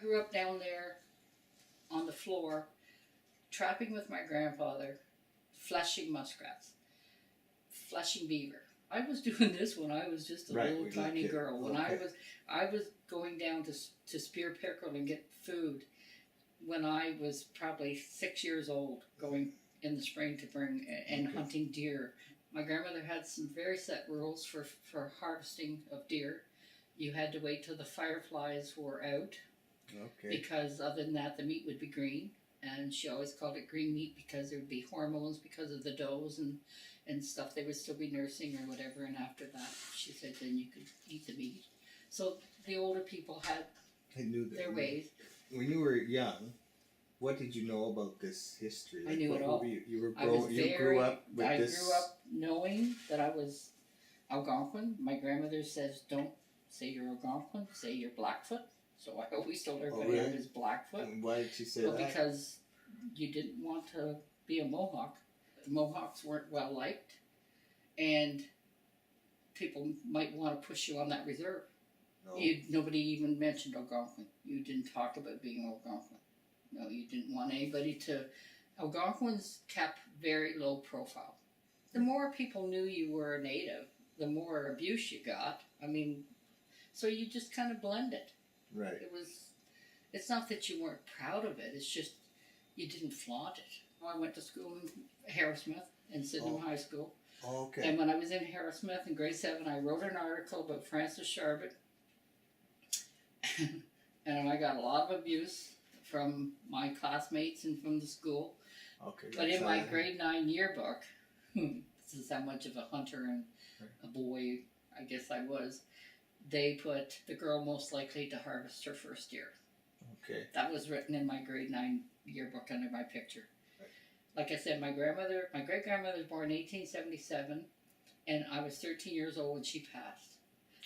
grew up down there on the floor, trapping with my grandfather, fleshing muskrats, fleshing beaver. I was doing this when I was just a little tiny girl. When I was going down to spear pickerel and get food when I was probably 6 years old, going in the spring to bring and hunting deer. My grandmother had some very set rules for harvesting of deer. You had to wait till the fireflies were out, because other than that the meat would be green. And she always called it green meat because there would be hormones because of the does and stuff. They would still be nursing or whatever. And after that, she said, then you could eat the meat. So the older people had their ways. When you were young, what did you know about this history? I knew it all. You grew up with this. I grew up knowing that I was Algonquin. My grandmother says, don't say you're Algonquin, say you're Blackfoot. So I always told everybody I was Blackfoot. And why did she say that? Because you didn't want to be a Mohawk. The Mohawks weren't well liked, and people might want to push you on that reserve. No. Nobody even mentioned Algonquin. You didn't talk about being Algonquin. No, you didn't want anybody to... Algonquins kept very low profile. The more people knew you were a native, the more abuse you got. I mean, so you just kind of blended. Right. It's not that you weren't proud of it, it's just you didn't flaunt it. I went to school in Harrismith in Sydenham High School. Oh, okay. And when I was in Harrismith in grade 7, I wrote an article about Francis Shabot. And I got a lot of abuse from my classmates and from the school. Okay. But in my grade 9 yearbook, this is how much of a hunter and a boy I guess I was, they put the girl most likely to harvest her first deer. Okay. That was written in my grade 9 yearbook under my picture. Right. Like I said, my great-grandmother was born in 1877, and I was 13 years old when she passed.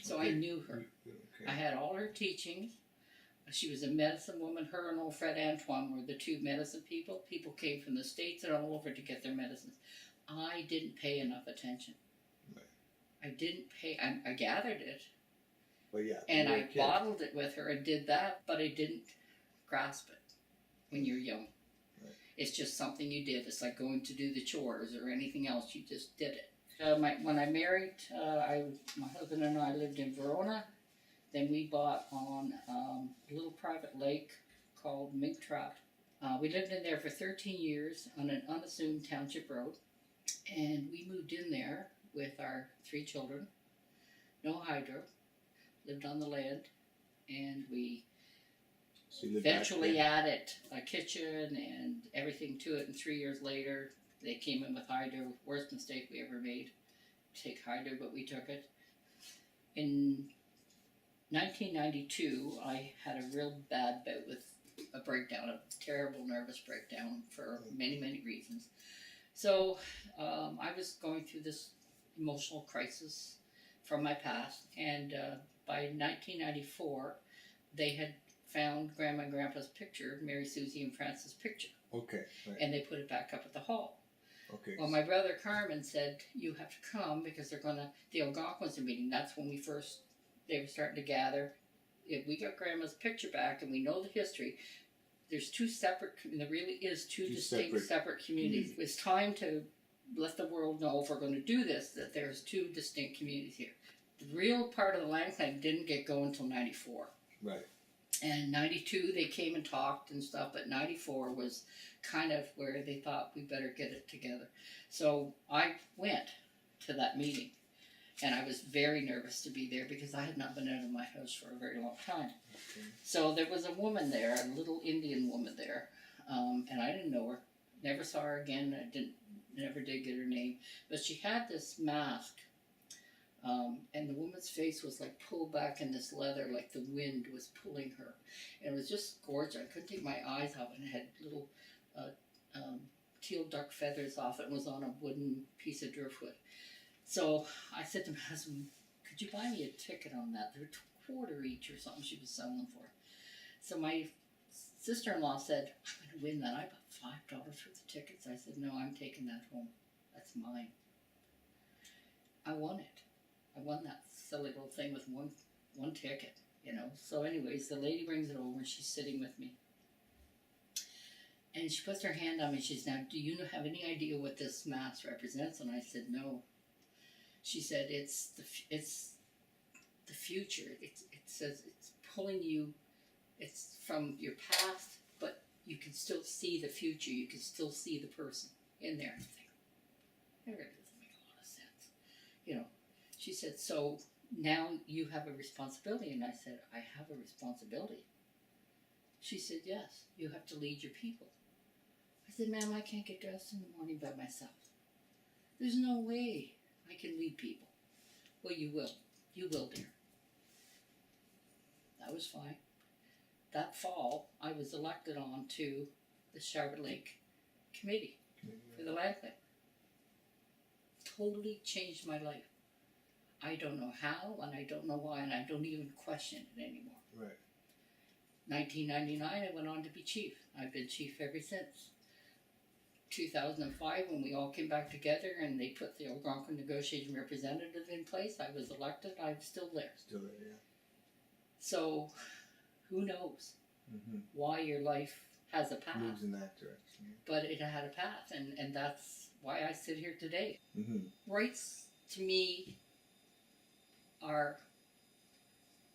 So I knew her. Okay. I had all her teachings. She was a medicine woman. Her and old Fred Antoine were the two medicine people. People came from the States and all over to get their medicines. I didn't pay enough attention. Right. I didn't pay. I gathered it. Well, yeah, and I bottled it with her and did that, but I didn't grasp it when you're young. Right. It's just something you did. It's like going to do the chores or anything else. You just did it. When I married, my husband and I lived in Verona. Then we bought on a little private lake called Mink Trap. We lived in there for 13 years on an unassumed township road. And we moved in there with our 3 children. No hydro. Lived on the land, and we eventually added a kitchen and everything to it, and 3 years later they came in with hydro. Worst mistake we ever made, take hydro, but we took it. In 1992 I had a real bad bout with a breakdown, a terrible nervous breakdown for many reasons. So I was going through this emotional crisis from my past, and by 1994, they had found Grandma and Grandpa's picture, Mary, Susie, and Francis' picture. Okay. Right. And they put it back up at the hall. Okay. Well, my brother Carmen said, you have to come because the Algonquins are meeting. That's when they were starting to gather. If we got Grandma's picture back and we know the history, there really is two distinct separate communities. It's time to let the world know, if we're going to do this, that there's 2 distinct communities here. The real part of the land claim didn't get going until 94. Right. And 92 they came and talked and stuff, but 94 was kind of where they thought we better get it together. So I went to that meeting, and I was very nervous to be there because I had not been out of my house for a very long time. Okay. So there was a woman there, a little Indian woman there, and I didn't know her. Never saw her again. Never did get her name, but she had this mask. And the woman's face was like pulled back in this leather, like the wind was pulling her. And it was just gorgeous. I couldn't take my eyes off it. It had little teal duck feathers off it and was on a wooden piece of driftwood. So I said to my husband, could you buy me a ticket on that? They were $1 each or something she was selling them for. So my sister-in-law said, I'm going to win that. I bought $5 for the tickets. I said, no, I'm taking that home. That's mine. I won it. I won that silly little thing with one ticket. you know. So anyways, the lady brings it over and she's sitting with me. And she puts her hand on me. She says, now, do you have any idea what this mass represents? And I said, no. She said, it's the future. It says it's pulling you, it's from your past, but you can still see the future. You can still see the person in there. I think, that really doesn't make a lot of sense. You know, she said, so now you have a responsibility. And I said, I have a responsibility. She said, yes, you have to lead your people. I said, ma'am, I can't get dressed in the morning by myself. There's no way I can lead people. Well, you will. You will, dear. That was fine. That fall, I was elected on to the Shabot Lake Committee for the land claim. Totally changed my life. I don't know how, and I don't know why, and I don't even question it anymore. Right. 1999, I went on to be chief. I've been chief ever since. 2005, when we all came back together and they put the Algonquin negotiating representative in place, I was elected. I'm still there. Still there, yeah. So, who knows why your life has a path? Moves in that direction. But it had a path, and that's why I sit here today. Mm-hmm. Rights, to me, are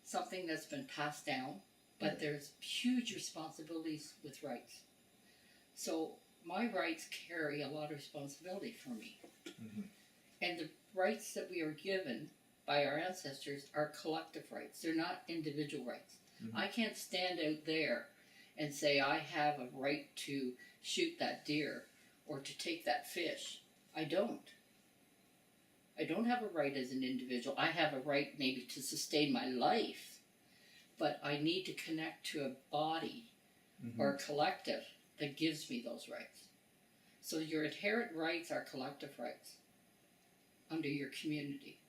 something that's been passed down, but there's huge responsibilities with rights. So, my rights carry a lot of responsibility for me. Mm-hmm. And the rights that we are given by our ancestors are collective rights. They're not individual rights. Mm-hmm. I can't stand out there and say I have a right to shoot that deer or to take that fish. I don't. I don't have a right as an individual. I have a right maybe to sustain my life, but I need to connect to a body or a collective that gives me those rights. So your inherent rights are collective rights under your community.